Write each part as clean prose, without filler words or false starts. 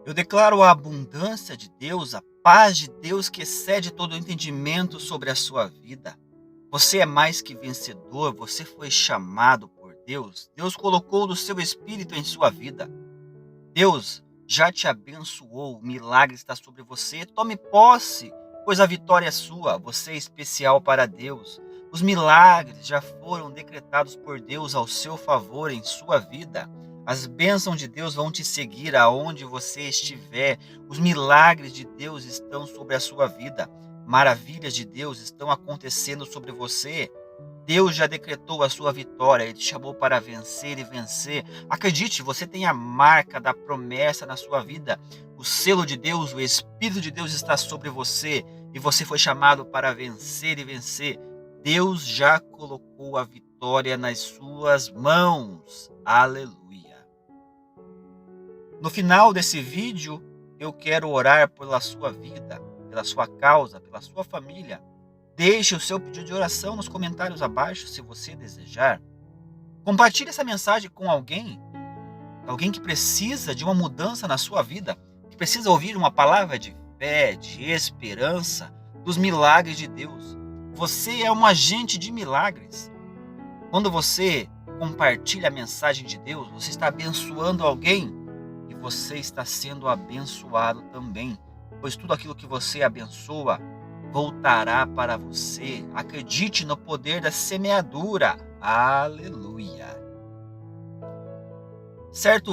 Eu declaro a abundância de Deus, a paz de Deus que excede todo o entendimento sobre a sua vida. Você é mais que vencedor, você foi chamado por Deus. Deus colocou do seu espírito em sua vida. Deus já te abençoou, o milagre está sobre você. Tome posse, pois a vitória é sua. Você é especial para Deus. Os milagres já foram decretados por Deus ao seu favor em sua vida. As bênçãos de Deus vão te seguir aonde você estiver. Os milagres de Deus estão sobre a sua vida. Maravilhas de Deus estão acontecendo sobre você. Deus já decretou a sua vitória, Ele te chamou para vencer e vencer. Acredite, você tem a marca da promessa na sua vida. O selo de Deus, o Espírito de Deus está sobre você e você foi chamado para vencer e vencer. Deus já colocou a vitória nas suas mãos. Aleluia. No final desse vídeo, eu quero orar pela sua vida, pela sua causa, pela sua família. Deixe o seu pedido de oração nos comentários abaixo, se você desejar. Compartilhe essa mensagem com alguém que precisa de uma mudança na sua vida, que precisa ouvir uma palavra de fé, de esperança, dos milagres de Deus. Você é um agente de milagres. Quando você compartilha a mensagem de Deus, você está abençoando alguém e você está sendo abençoado também, pois tudo aquilo que você abençoa voltará para você. Acredite no poder da semeadura. Aleluia. Certo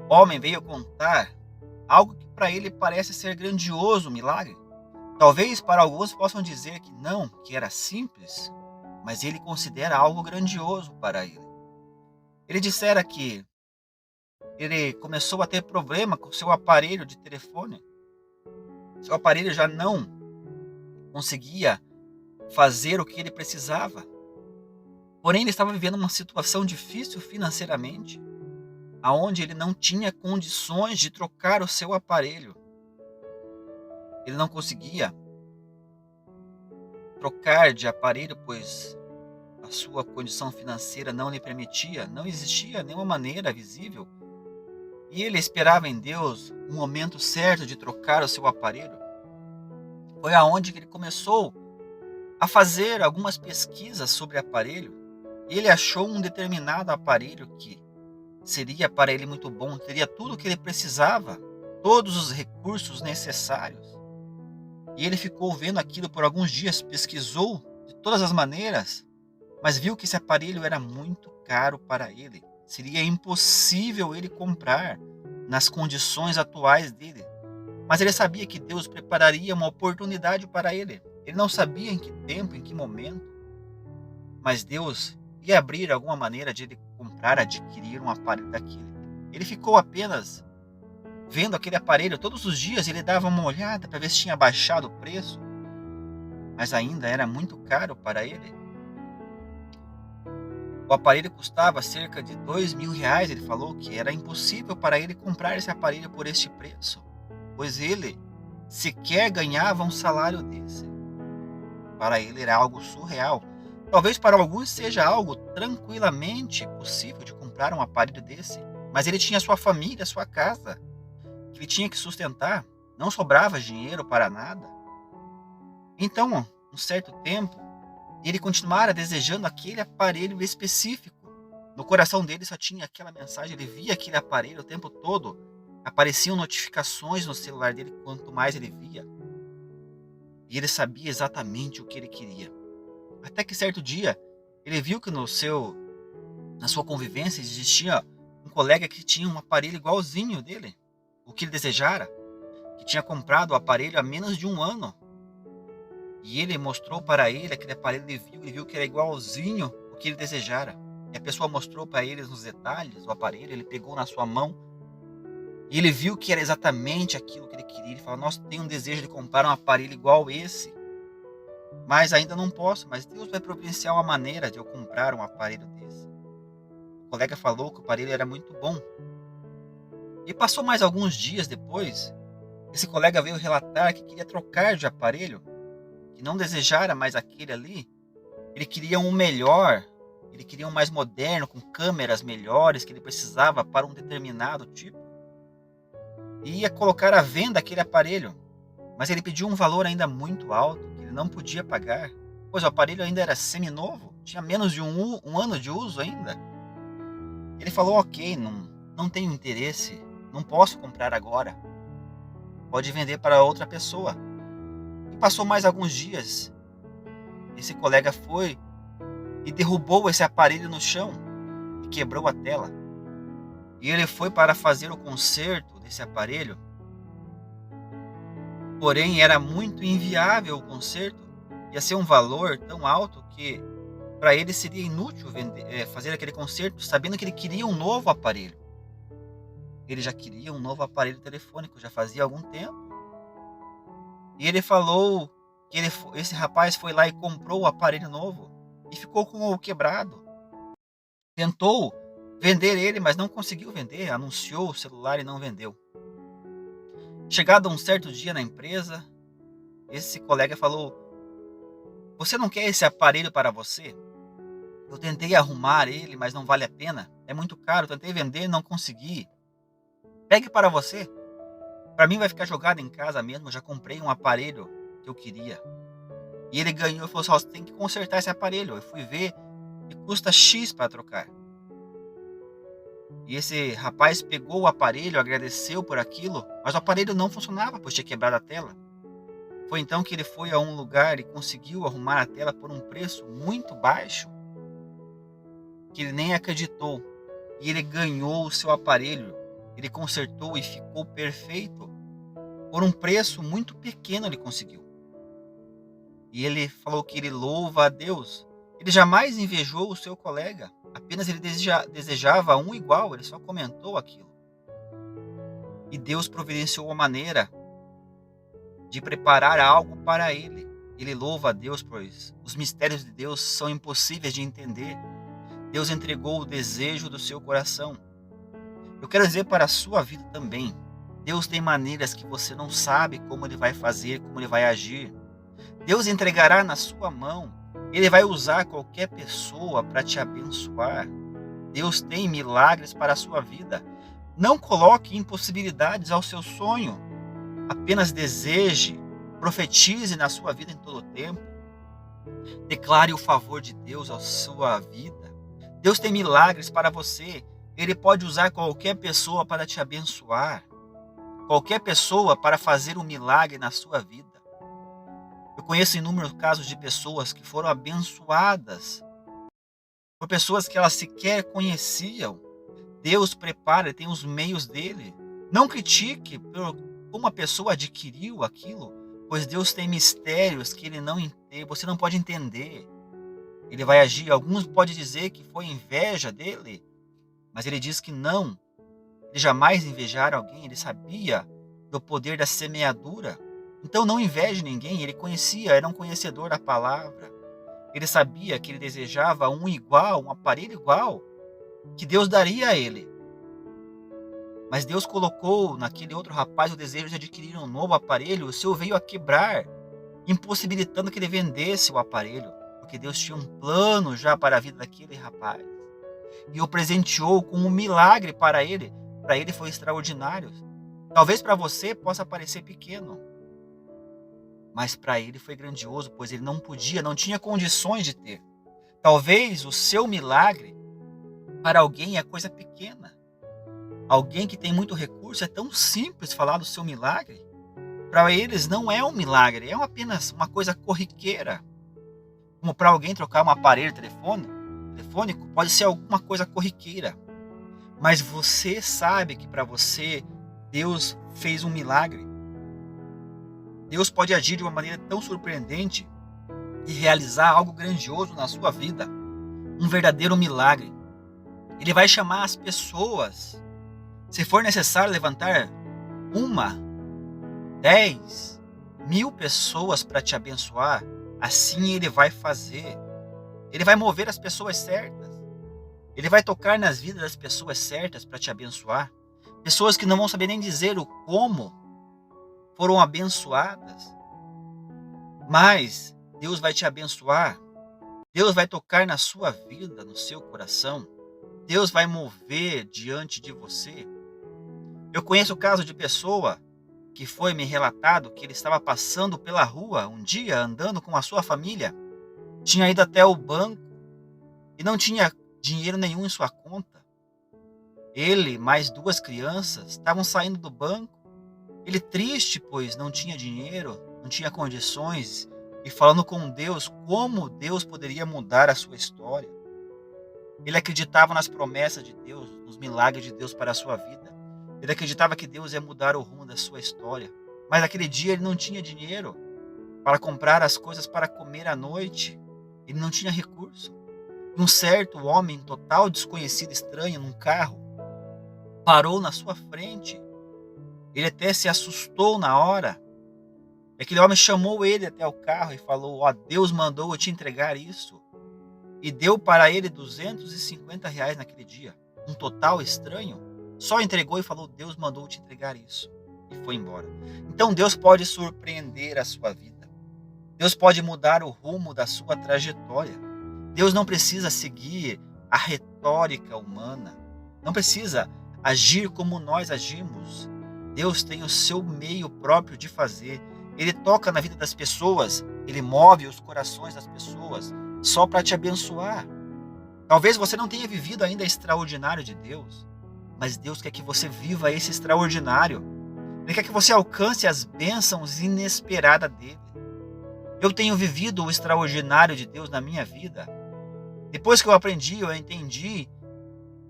homem veio contar algo que para ele parece ser grandioso, um milagre. Talvez para alguns possam dizer que não, que era simples, mas ele considera algo grandioso para ele. Ele dissera que ele começou a ter problema com seu aparelho de telefone. Seu aparelho já não conseguia fazer o que ele precisava. Porém, ele estava vivendo uma situação difícil financeiramente, aonde ele não tinha condições de trocar o seu aparelho. Ele não conseguia trocar de aparelho, pois a sua condição financeira não lhe permitia, não existia nenhuma maneira visível. E ele esperava em Deus um momento certo de trocar o seu aparelho. Foi aonde ele começou a fazer algumas pesquisas sobre aparelho. Ele achou um determinado aparelho que seria para ele muito bom, teria tudo o que ele precisava, todos os recursos necessários. E ele ficou vendo aquilo por alguns dias, pesquisou de todas as maneiras, mas viu que esse aparelho era muito caro para ele. Seria impossível ele comprar nas condições atuais dele. Mas ele sabia que Deus prepararia uma oportunidade para ele. Ele não sabia em que tempo, em que momento, mas Deus ia abrir alguma maneira de ele comprar, adquirir um aparelho daquele. Ele ficou apenas vendo aquele aparelho. Todos os dias ele dava uma olhada para ver se tinha baixado o preço, mas ainda era muito caro para ele. O aparelho custava cerca de R$ 2.000. Ele falou que era impossível para ele comprar esse aparelho por este preço, pois ele sequer ganhava um salário desse. Para ele era algo surreal. Talvez para alguns seja algo tranquilamente possível de comprar um aparelho desse, mas ele tinha sua família, sua casa, que ele tinha que sustentar. Não sobrava dinheiro para nada. Então, um certo tempo, ele continuara desejando aquele aparelho específico. No coração dele só tinha aquela mensagem, ele via aquele aparelho o tempo todo. Apareciam notificações no celular dele quanto mais ele via. E ele sabia exatamente o que ele queria. Até que certo dia, ele viu que na sua convivência existia um colega que tinha um aparelho igualzinho dele, o que ele desejara, que tinha comprado o aparelho há menos de um ano. E ele mostrou para ele aquele aparelho, ele viu que era igualzinho o que ele desejara. E a pessoa mostrou para ele nos detalhes o aparelho, ele pegou na sua mão, e ele viu que era exatamente aquilo que ele queria. Ele falou: nossa, tenho um desejo de comprar um aparelho igual esse, mas ainda não posso, mas Deus vai providenciar uma maneira de eu comprar um aparelho desse. O colega falou que o aparelho era muito bom. E passou mais alguns dias depois, esse colega veio relatar que queria trocar de aparelho, que não desejara mais aquele ali. Ele queria um melhor, ele queria um mais moderno, com câmeras melhores que ele precisava para um determinado tipo. e ia colocar à venda aquele aparelho, mas ele pediu um valor ainda muito alto, que ele não podia pagar, pois o aparelho ainda era seminovo, tinha menos de um ano de uso ainda. Ele falou: ok, não tenho interesse, não posso comprar agora, pode vender para outra pessoa. E passou mais alguns dias, esse colega foi e derrubou esse aparelho no chão e quebrou a tela. E ele foi para fazer o conserto desse aparelho, porém era muito inviável o conserto, ia ser um valor tão alto que para ele seria inútil fazer aquele conserto, sabendo que ele queria um novo aparelho. Ele já queria um novo aparelho telefônico, já fazia algum tempo. E ele falou que esse rapaz foi lá e comprou o aparelho novo e ficou com o quebrado. Tentou vender ele, mas não conseguiu vender, anunciou o celular e não vendeu. Chegado um certo dia na empresa, esse colega falou: você não quer esse aparelho para você? Eu tentei arrumar ele, mas não vale a pena. É muito caro, tentei vender e não consegui. Pegue para você. Para mim vai ficar jogado em casa mesmo, eu já comprei um aparelho que eu queria. E ele ganhou e falou assim: você tem que consertar esse aparelho. Eu fui ver e custa X para trocar. E esse rapaz pegou o aparelho, agradeceu por aquilo, mas o aparelho não funcionava, pois tinha quebrado a tela. Foi então que ele foi a um lugar e conseguiu arrumar a tela por um preço muito baixo, que ele nem acreditou. E ele ganhou o seu aparelho, ele consertou e ficou perfeito. Por um preço muito pequeno ele conseguiu. E ele falou que ele louva a Deus. Ele jamais invejou o seu colega, apenas ele desejava um igual, ele só comentou aquilo. E Deus providenciou uma maneira de preparar algo para ele. Ele louva a Deus, pois os mistérios de Deus são impossíveis de entender. Deus entregou o desejo do seu coração. Eu quero dizer para a sua vida também, Deus tem maneiras que você não sabe como Ele vai fazer, como Ele vai agir. Deus entregará na sua mão. Ele vai usar qualquer pessoa para te abençoar. Deus tem milagres para a sua vida. Não coloque impossibilidades ao seu sonho. Apenas deseje, profetize na sua vida em todo o tempo. Declare o favor de Deus à sua vida. Deus tem milagres para você. Ele pode usar qualquer pessoa para te abençoar. Qualquer pessoa para fazer um milagre na sua vida. Eu conheço inúmeros casos de pessoas que foram abençoadas por pessoas que elas sequer conheciam. Deus prepara, tem os meios dele. Não critique por como a pessoa adquiriu aquilo, pois Deus tem mistérios que você não pode entender. Ele vai agir. Alguns podem dizer que foi inveja dele, mas ele diz que não. Ele jamais invejar alguém, ele sabia do poder da semeadura. Então não inveje ninguém, ele conhecia, era um conhecedor da palavra. Ele sabia que ele desejava um igual, um aparelho igual, que Deus daria a ele. Mas Deus colocou naquele outro rapaz o desejo de adquirir um novo aparelho. O Senhor veio a quebrar, impossibilitando que ele vendesse o aparelho, porque Deus tinha um plano já para a vida daquele rapaz. E o presenteou com um milagre para ele. Para ele foi extraordinário. Talvez para você possa parecer pequeno, mas para ele foi grandioso, pois ele não tinha condições de ter. Talvez o seu milagre para alguém é coisa pequena. Alguém que tem muito recurso, é tão simples falar do seu milagre. Para eles não é um milagre, é apenas uma coisa corriqueira. Como para alguém trocar um aparelho telefônico, pode ser alguma coisa corriqueira. Mas você sabe que para você, Deus fez um milagre. Deus pode agir de uma maneira tão surpreendente e realizar algo grandioso na sua vida. Um verdadeiro milagre. Ele vai chamar as pessoas. Se for necessário levantar 10, 1000 pessoas para te abençoar, assim Ele vai fazer. Ele vai mover as pessoas certas. Ele vai tocar nas vidas das pessoas certas para te abençoar. Pessoas que não vão saber nem dizer o como foram abençoadas. Mas Deus vai te abençoar. Deus vai tocar na sua vida, no seu coração. Deus vai mover diante de você. Eu conheço o caso de pessoa que foi me relatado que ele estava passando pela rua um dia andando com a sua família, tinha ido até o banco e não tinha dinheiro nenhum em sua conta. Ele, mais duas crianças, estavam saindo do banco. Ele triste, pois não tinha dinheiro, não tinha condições, e falando com Deus como Deus poderia mudar a sua história. Ele acreditava nas promessas de Deus, nos milagres de Deus para a sua vida. Ele acreditava que Deus ia mudar o rumo da sua história. Mas naquele dia ele não tinha dinheiro para comprar as coisas para comer à noite. Ele não tinha recurso. E um certo homem total desconhecido, estranho, num carro, parou na sua frente. Ele até se assustou na hora. Aquele homem chamou ele até o carro e falou: ó, Deus mandou eu te entregar isso. E deu para ele R$ 250 naquele dia. Um total estranho só entregou e falou: Deus mandou eu te entregar isso. E foi embora. Então Deus pode surpreender a sua vida. Deus pode mudar o rumo da sua trajetória. Deus não precisa seguir a retórica humana. Não precisa agir como nós agimos. Deus tem o seu meio próprio de fazer. Ele toca na vida das pessoas. Ele move os corações das pessoas só para te abençoar. Talvez você não tenha vivido ainda extraordinário de Deus, mas Deus quer que você viva esse extraordinário. Ele quer que você alcance as bênçãos inesperadas dele. Eu tenho vivido o extraordinário de Deus na minha vida. Depois que eu aprendi, eu entendi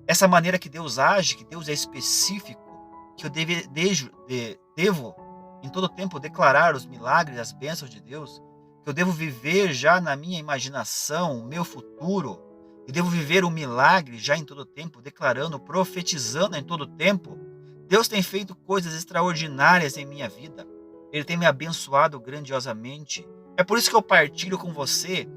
essa maneira que Deus age, que Deus é específico, que eu devo em todo tempo declarar os milagres, as bênçãos de Deus, que eu devo viver já na minha imaginação o meu futuro. Eu devo viver o milagre já em todo tempo, declarando, profetizando em todo tempo. Deus tem feito coisas extraordinárias em minha vida. Ele tem me abençoado grandiosamente. É por isso que eu partilho com você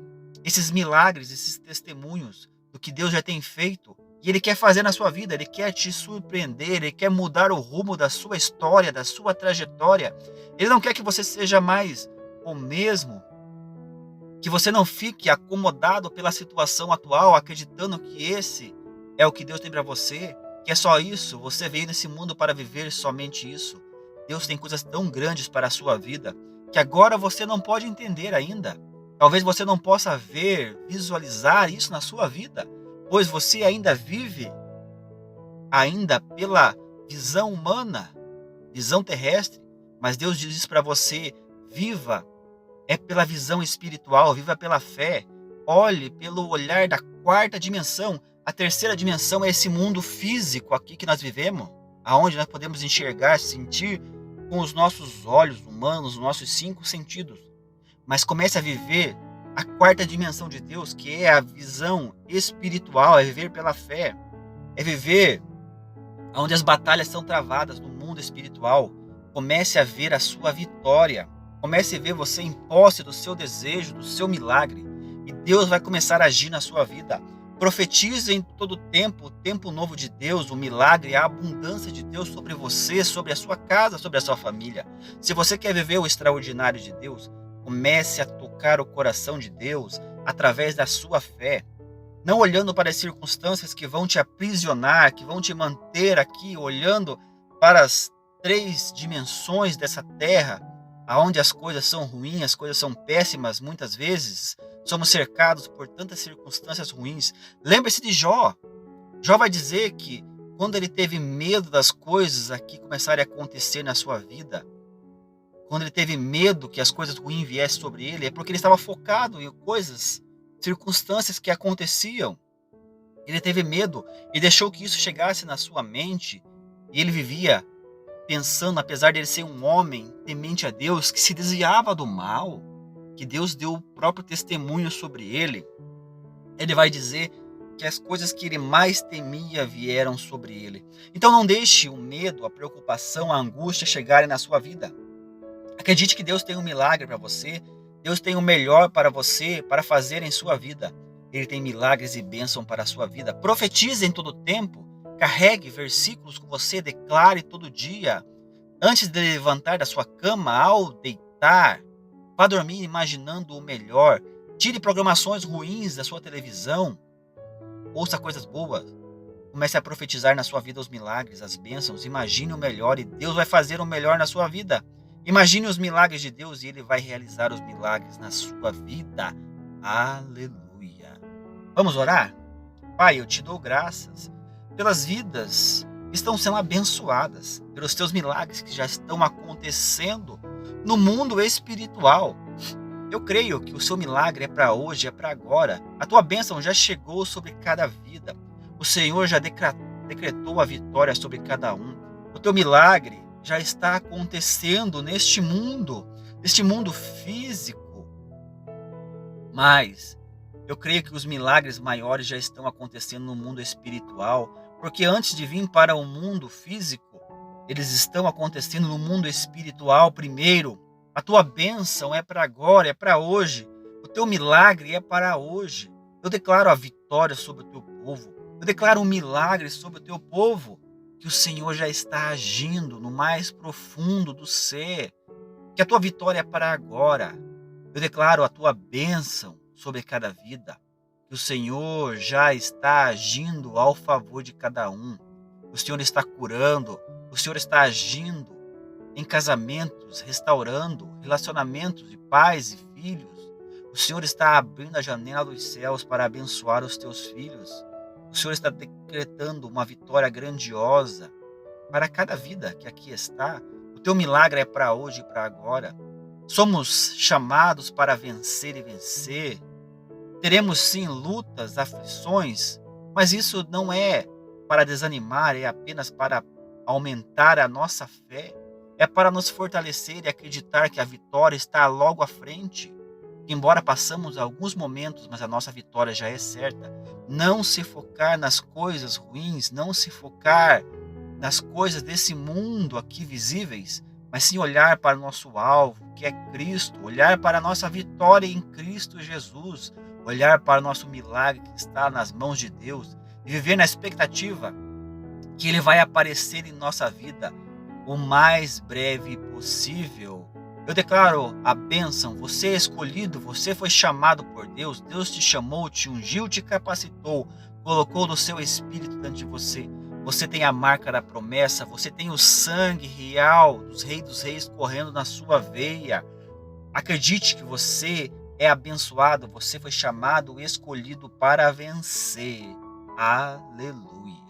esses milagres, esses testemunhos do que Deus já tem feito. E Ele quer fazer na sua vida, Ele quer te surpreender, Ele quer mudar o rumo da sua história, da sua trajetória. Ele não quer que você seja mais o mesmo, que você não fique acomodado pela situação atual, acreditando que esse é o que Deus tem para você, que é só isso, você veio nesse mundo para viver somente isso. Deus tem coisas tão grandes para a sua vida, que agora você não pode entender ainda. Talvez você não possa ver, visualizar isso na sua vida, pois você ainda vive ainda pela visão humana, visão terrestre, mas Deus diz para você: viva pela visão espiritual, viva pela fé, olhe pelo olhar da quarta dimensão. A terceira dimensão é esse mundo físico aqui que nós vivemos, aonde nós podemos enxergar, sentir com os nossos olhos humanos, os nossos 5 sentidos. Mas comece a viver a quarta dimensão de Deus, que é a visão espiritual, é viver pela fé, é viver onde as batalhas são travadas no mundo espiritual. Comece a ver a sua vitória, comece a ver você em posse do seu desejo, do seu milagre, e Deus vai começar a agir na sua vida. Profetize em todo tempo, o tempo novo de Deus, o milagre, a abundância de Deus sobre você, sobre a sua casa, sobre a sua família. Se você quer viver o extraordinário de Deus, comece a tocar o coração de Deus através da sua fé. Não olhando para as circunstâncias que vão te aprisionar, que vão te manter aqui, olhando para as 3 dimensões dessa terra, aonde as coisas são ruins, as coisas são péssimas muitas vezes. Somos cercados por tantas circunstâncias ruins. Lembre-se de Jó. Jó vai dizer que quando ele teve medo das coisas aqui começarem a acontecer na sua vida, quando ele teve medo que as coisas ruins viessem sobre ele, é porque ele estava focado em coisas, circunstâncias que aconteciam. Ele teve medo e deixou que isso chegasse na sua mente, e ele vivia pensando, apesar de ele ser um homem temente a Deus, que se desviava do mal, que Deus deu o próprio testemunho sobre ele. Ele vai dizer que as coisas que ele mais temia vieram sobre ele. Então não deixe o medo, a preocupação, a angústia chegarem na sua vida. Acredite que Deus tem um milagre para você. Deus tem o melhor para você, para fazer em sua vida. Ele tem milagres e bênção para a sua vida. Profetize em todo tempo. Carregue versículos com você. Declare todo dia. Antes de levantar da sua cama, ao deitar, vá dormir imaginando o melhor. Tire programações ruins da sua televisão. Ouça coisas boas. Comece a profetizar na sua vida os milagres, as bênçãos. Imagine o melhor e Deus vai fazer o melhor na sua vida. Imagine os milagres de Deus e Ele vai realizar os milagres na sua vida. Aleluia. Vamos orar? Pai, eu te dou graças pelas vidas que estão sendo abençoadas, pelos teus milagres que já estão acontecendo no mundo espiritual. Eu creio que o seu milagre é para hoje, é para agora. A tua bênção já chegou sobre cada vida. O Senhor já decretou a vitória sobre cada um. O teu milagre já está acontecendo neste mundo físico. Mas eu creio que os milagres maiores já estão acontecendo no mundo espiritual, porque antes de vir para o mundo físico, eles estão acontecendo no mundo espiritual primeiro. A tua bênção é para agora, é para hoje. O teu milagre é para hoje. Eu declaro a vitória sobre o teu povo. Eu declaro um milagre sobre o teu povo, que o Senhor já está agindo no mais profundo do ser, que a tua vitória é para agora. Eu declaro a tua bênção sobre cada vida, que o Senhor já está agindo ao favor de cada um. O Senhor está curando, o Senhor está agindo em casamentos, restaurando relacionamentos de pais e filhos. O Senhor está abrindo a janela dos céus para abençoar os teus filhos. O Senhor está decretando uma vitória grandiosa para cada vida que aqui está. O teu milagre é para hoje e para agora. Somos chamados para vencer e vencer. Teremos sim lutas, aflições, mas isso não é para desanimar, é apenas para aumentar a nossa fé. É para nos fortalecer e acreditar que a vitória está logo à frente. Embora passamos alguns momentos, mas a nossa vitória já é certa. Não se focar nas coisas ruins, não se focar nas coisas desse mundo aqui visíveis, mas sim olhar para o nosso alvo, que é Cristo, olhar para a nossa vitória em Cristo Jesus, olhar para o nosso milagre que está nas mãos de Deus e viver na expectativa que Ele vai aparecer em nossa vida o mais breve possível. Eu declaro a bênção, você é escolhido, você foi chamado por Deus, Deus te chamou, te ungiu, te capacitou, colocou do seu espírito dentro de você. Você tem a marca da promessa, você tem o sangue real dos reis correndo na sua veia. Acredite que você é abençoado, você foi chamado, escolhido para vencer. Aleluia.